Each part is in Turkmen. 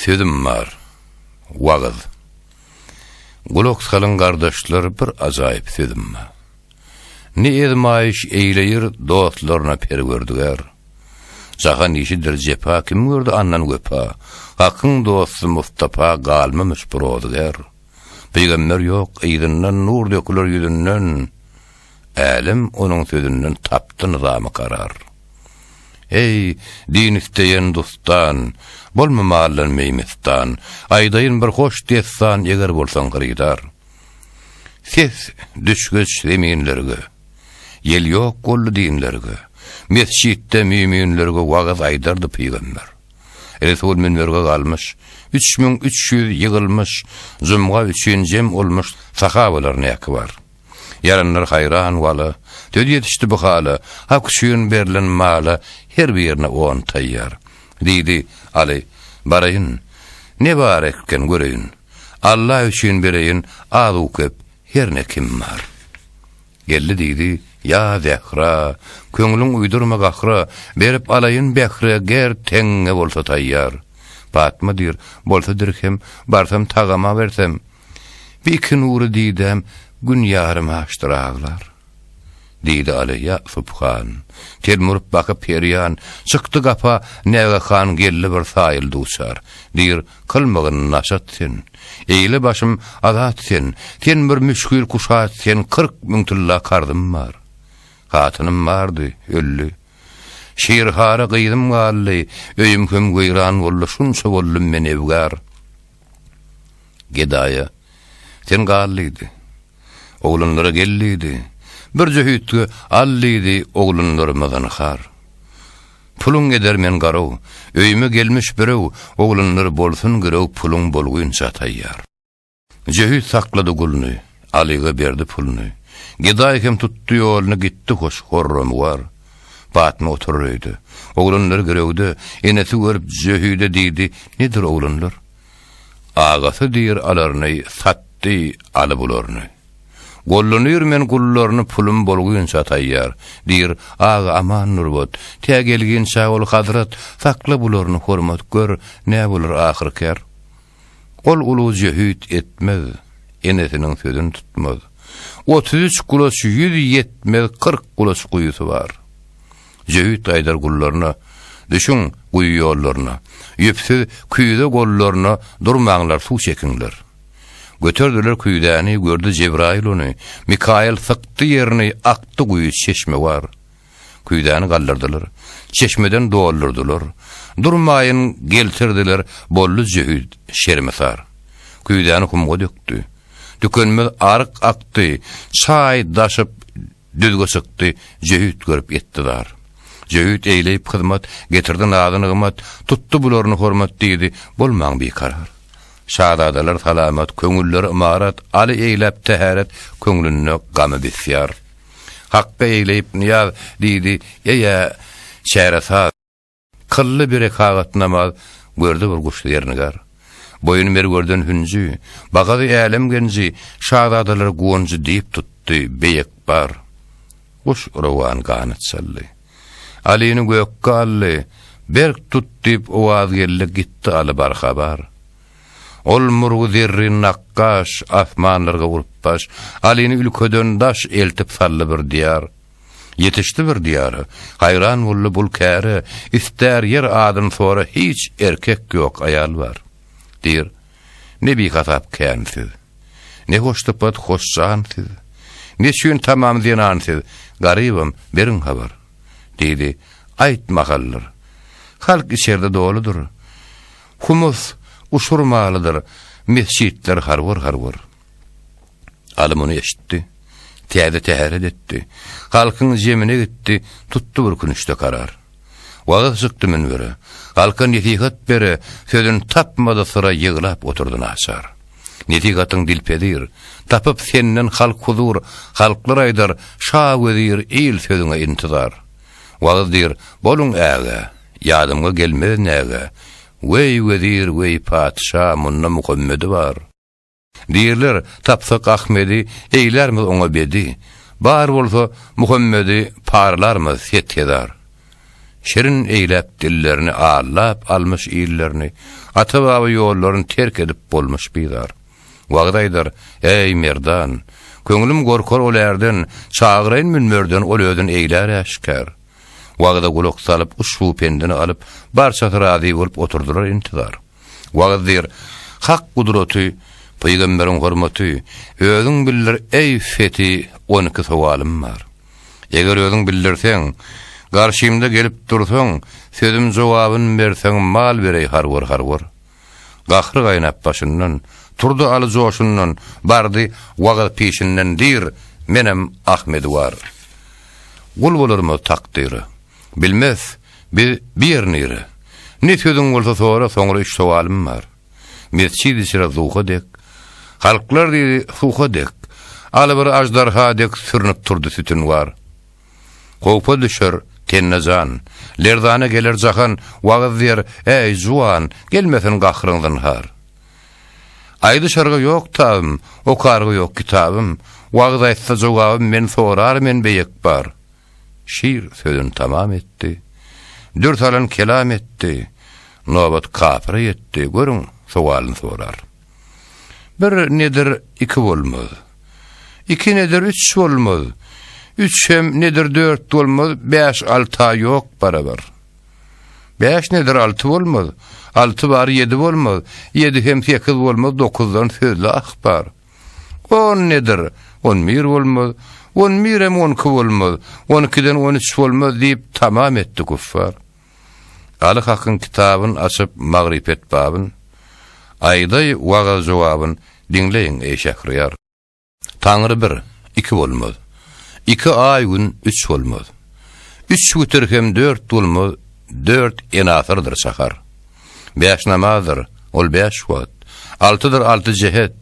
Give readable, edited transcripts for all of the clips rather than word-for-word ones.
sözüm var. Wagız. Gulak salın gardaşlar bir ajaýyp sözüm var. Ne edmaýyş eýleýir dostlaryna perwerdiler. Jahan işidir jepa kim gördü annan göpa. Hakyň dosty Mustafa galmamış burodyger. Peýgamber ýok, eýdinden nur döküler ýüzünden. Älim onuň sözünden tapdy nizamy karar. Ey din isteyen dostan, bolmamalyň meýmestan, aýdaýyn bir hoş dessan eger bolsaň gyrydar. Siz düşgüç zeminlerge, yel ýok golly dinlerge, mesçitde müminlerge wagaz aýdardy peýgamber. Resul minberge galmyş, 3300 ýygylmyş, zumga 3 jem olmuş sahabalar näki bar. Yaranlar hayran waly, töd ýetişdi bu hala, hak şüýün berilen mala her birine on taýýar. Diýdi Ali, baraýyn, ne bar eken göreýin. Allah üçin bereýin, azy köp, her ne kim bar. Geldi diýdi, ya Zehra, köňlüň uydurma gahra, berip alaýyn behre ger teňe bolsa taýýar. Fatma diýir, bolsa dirhem, barsam tagama bersem. Bir iki nuru diýdem, gün yarım açtır ağlar. Diýdi Ali, ya Subhan. Telmurup bakyp perýan, çykdy gapa, näge han gelli bir saýyl duşar. Diýir, kılmagyn naşat sen. Eýle başym azat sen. Sen bir müşkül kuşat sen, 40 000 tylla kardym bar. Hatynym bardy, öllü. Şiirhara gyýdym gally, öýüm köm gyran boldy, şunça boldum men evgar. Gedaýa, sen gallydy. Oğlunlara gelliydi. Bir zöhütü alliydi oğlunlarımızdan har. Pulun eder men garav, öyüme gelmiş birev, oğlunları bolsun girev pulun bolguyunca tayyar. Zöhüt sakladı gulunu, Ali'ye berdi pulunu. Gidaykem tuttu yolunu gitti hoş horrum var. Batma oturuydu. Oğlunları girevdi, enesi görüp zöhüde deydi, nedir oğlunlar? Ağası deyir alarını, sattı alı bularını. Gollunur men gullarını pulum bolguyunca tayyar. Dir, ağa aman nurbot, te gelginça ol hadrat, sakla bularını hormat gör, ne bulur ahir ker. Ol ulu zöhüt etmez, enesinin sözünü tutmaz. 33 kuloç 170, 40 kuloç kuyusu var. Zöhüt aydar gullarına, düşün kuyu yollarına, yüpsü kuyuda gollarına durmağlar su çekinler. Götürdüler kuyudani, gördü Cebrail onu, Mikail sıktı yerini, aktı kuyu çeşme var. Kuyudani kaldırdılar, çeşmeden doldurdular. Durmayın geltirdiler, bollu zöhüt şermesar. Kuyudani kumga döktü. Dükönmez arık aktı, çay daşıp düzgü sıktı, zöhüt görüp ettiler. Zöhüt eyleyip hizmet, getirdin adını gımat, tuttu bularını hormat deydi, bolmaň bir karar. Şadadalar salamat, köňüller imarat, Ali eýläp tähäret, köňlüne gamy besyar. Hakka eýleyip niyaz diýdi, ýa şäherasa. Kılly bir rekagat namaz gördü bir guşly ýerini gar. Boyun ber gördün hünjü, bagazy älim genji, şadadalar goňjy diýip tutdy, beýek bar. Guş rawan ganyt sally. Ali'ni gökkä ally, berk tut diýip owaz geldi gitdi Ali bar habar. Ol murgu zerrin nakkaş, asmanlarga vurup baş, Ali'ni ülköden daş eltip sallı bir diyar. Yetişti bir diyarı, hayran bolly bul käri, ister yer adım sonra hiç erkek yok ayal var. Dir, ne bir kasap känsiz, ne hoştupat hoşcansiz, ne şün tamam zinansiz, garibim berin haber. Dedi, aytmakallar, halk içerde doludur, humus, uşurmalıdır, mescitler harvur. Alim onu eşitti, täze tähäret etdi, halkın jemine gitti, tuttu bir günüşde karar. Wagaz çykdy minbere, halka netihat bere, sözün tapmada sıra ýyglap oturdun aşar. Netihatyň dilpedir, tapıp senden halk huzur, halklar aydar, şa gözir, il sözüne intizar. Wagaz dir, bolun äge, ýadymga gelmez näge, wey vezir, wey padşa, munna Muhammedi var. Diýerler, tapsak Ahmedi, eýlermi oňa bedi. Bar bolsa Muhammedi parlarmy setkedar. şerin eýläp dillerini ağlap almış ýerlerini, ata-baba ýollaryny terk edip bolmuş bizar. Wagdaýdyr, ey merdan, köňlüm gorkar olardan, çağırayn münmerden ol ödün eýler aşkar. Wagda gulak salyp uşu pendini alyp barça razy bolup oturdular intizar. Wagdyr, hak gudraty, peýgamberiň hormaty, özüň bilir ey feti 12 sowalym bar. Eger özüň bildirseň, garşymda gelip dursaň, sözüm jogabyny berseň mal berey harwar. Gahry gaýnap başyndan, turdy aly joşundan, bardy wagda peşinden dir, menem Ahmedi var. Gul bolurmy takdyry? Bilmez, bir niri. Ne sözüň bolsa soňra 3 sowalym bar. Mescid-i Şira zuhadek, halklar diýdi suhadek, aly bir ajdarhadek sürnüp turdy sütün var. Gopa düşer tennejan, lerdana geler jahan, wagaz yer, ey juan, gelmesin gahryňdan har. Aýdy şarga ýok tabym, okargy ýok kitabym, wagaz aýtsa jogabym men sorar men beýek bar. Şiir sözün tamam etdi. 4 alan kelam etdi. Nobat kapra etdi. Görün sowalyny sorar. Bir nedir 2 bolmaz. 2 nedir 3 bolmaz. 3 hem nedir 4 bolmaz. 5 6 ýok barabar. 5 nedir 6 bolmaz. 6 bar 7 bolmaz. 7 hem 8 bolmaz. 9'dan sözlü ahbar. 10 nedir 11 bolmaz. 11 hem 12 bolmaz. 12'den 13 bolmaz diýip tamam etdi kuffar. Ali Hakyň kitabyn açyp Magripet babyn, aýday wagaz jogabyn dinleýin ey Şähriyar. Taňry 1, 2 bolmaz. 2 ay gün 3 bolmaz. 3 güter hem 4 bolmaz. 4 enasyrdyr şahar. 5 namazdyr, ol 5 wagt. 6'dır 6 jehet.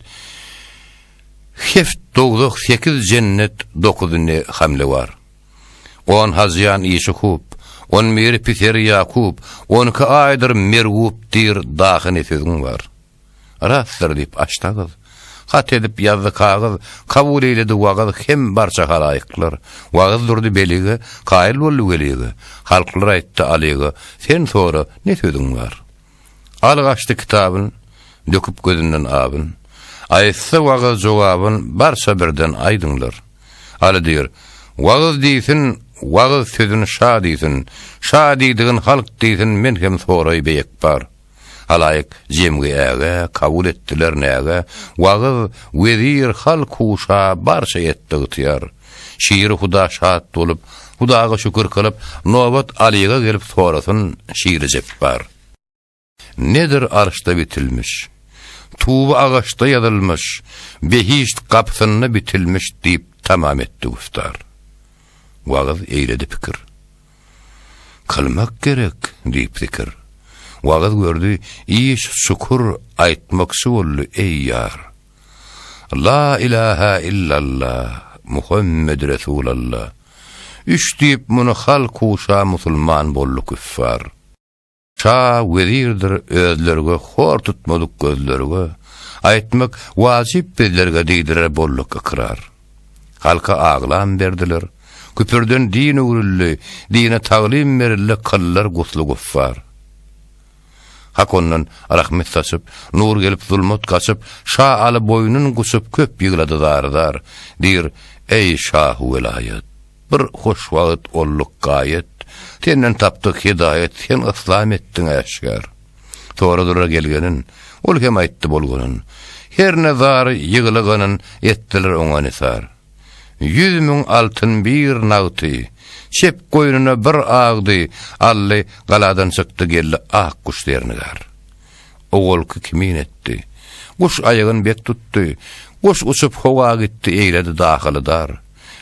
Heft 8 cennet 9'ünde hamle var. 10 hazyan işi hub, 11 piter Yakub, 12 aydır mervup dir dağın etizin var. Rastır deyip açtağız. Hat edip yazdı kağız, kabul eyledi wagaz hem barça halayklar. Wagaz durdu beligi, kaýyl boldy beligi. Halklar aýtdy alygy, sen sonra ne sözüň var? Aly açdy kitabyn, döküp gözünden abyn. Aýtsa wagaz jogabyn barça birden aýdyňlar. Aly diýer, wagaz diýsin, wagaz sözüni şa diýsin, şa diýdiğin halk diýsin, men hem soraý beýek bar. Alaýyk jemgi äge, kabul etdiler näge, wagaz wezir halk uşa barça etdi ýar. Şiiri Huda şahat bolup, Hudaga şükür kılıp, nobat Aliýga gelip sorasyn şiiri jep bar. Nedir arşda bitilmiş? Tuğba ağaçta yazılmış, behişt kapsınına bitilmiş deyip tamam etti guftar. Wagaz eýledi pikir. Kılmak gerek deyip zikir. Wagaz gördü, iş şükür aýtmaksy boldy ey yar. La ilahe illallah, Muhammed Resulallah. 3 deyip muny halk uşa musulman boldy küffar. Şa wezirdir özlerge, hor tutmadyk gözlerge, aýtmak wajyp bizlerge diýdiler bolluk ikrar. Halka aglan berdiler, küpürden din öwrülli, dine taglim berilli kıllar guslu guffar. Hak ondan rahmet saçıp, nur gelip zulmut kaçıp, şa aly boynun gusup köp ýyglady dar, dir, ey şah velayet, bir hoş wagt olluk gaýet, senden tapdyk hidayet, sen ıslam etdiň aşkar. Toradyra gelgenin, ol hem aýtdy bolgunun, her nazar ýyglygynyn etdiler oňa nisar. 100.000 altın bir nagty, çep goýnuna bir agdy, ally galadan çykdy geldi ak kuşlaryny gar. Ogolky kimin etdi? Kuş aýagyn bek tutdy, kuş uçup howa gitdi, eýledi dahylydar.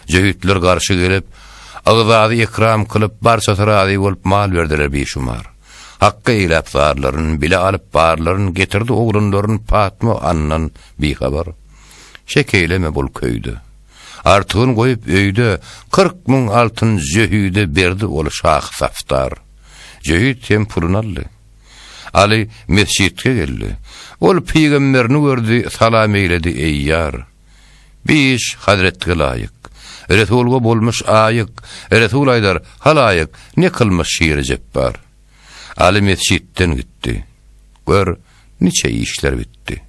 Jehitler garşy gelip, agzady ikram kılıp barça razy bolup mal berdiler beşumar. Hakka eýläp zarlaryny bile alyp barlaryny getirdi oglunlaryny Fatma annan bihabar. Şekeyleme bol köýdü. Artygyny goýup öýde 40.000 altyn jehide berdi ol şah saftar. Jehit hem pulun aldy. Ali mescitke geldi. Ol peýgamberini gördü, salam eýledi ey yar. Biş hazretge laýyk. Resulga bolmuş aýyk, Resul aýdar halaýyk ne kılmış şiiri jepbar. Ali mescitten gitdi. Gör, niçe işler bitti.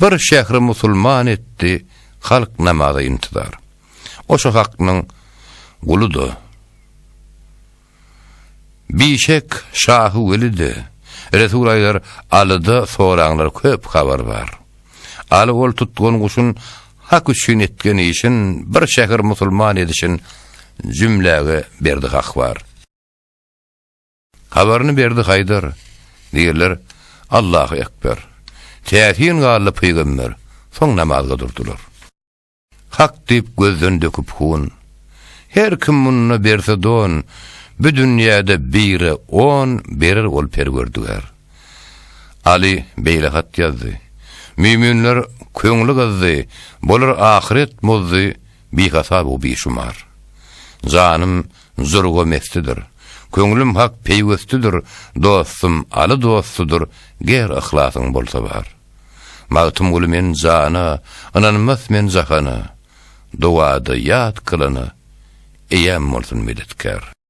Bir şähri musulman etdi, halk namaza intidar. Oşa hakkının guludu. Bişek şahı welidi. Resul aýdar alyda soraňlar köp habar var. Ali ol tutgun guşun hak üçün etgen işin bir şäher musulman edişin jümläge berdi hak var. Habaryny berdi Haydar. Diýerler Allahu ekber. Tähin galy peýgamber soň namazga durdular. Hak diýip gözden döküp hun. Her kim munna berse don, bu dünýäde biri 10 berer ol perwerdiler. Ali beýle hat ýazdy. Müminler köňlü gazdy, bolar ahiret mozdy, bi hasab o bi şumar. Janym zurgo mestidir. Köňlüm hak peýwestidir, dostum aly dostudur, ger ihlasyn bolsa bar. Magtym gulu men jana, ananmaz men jahana, duada ýat kılany, eýem bolsun medetkär.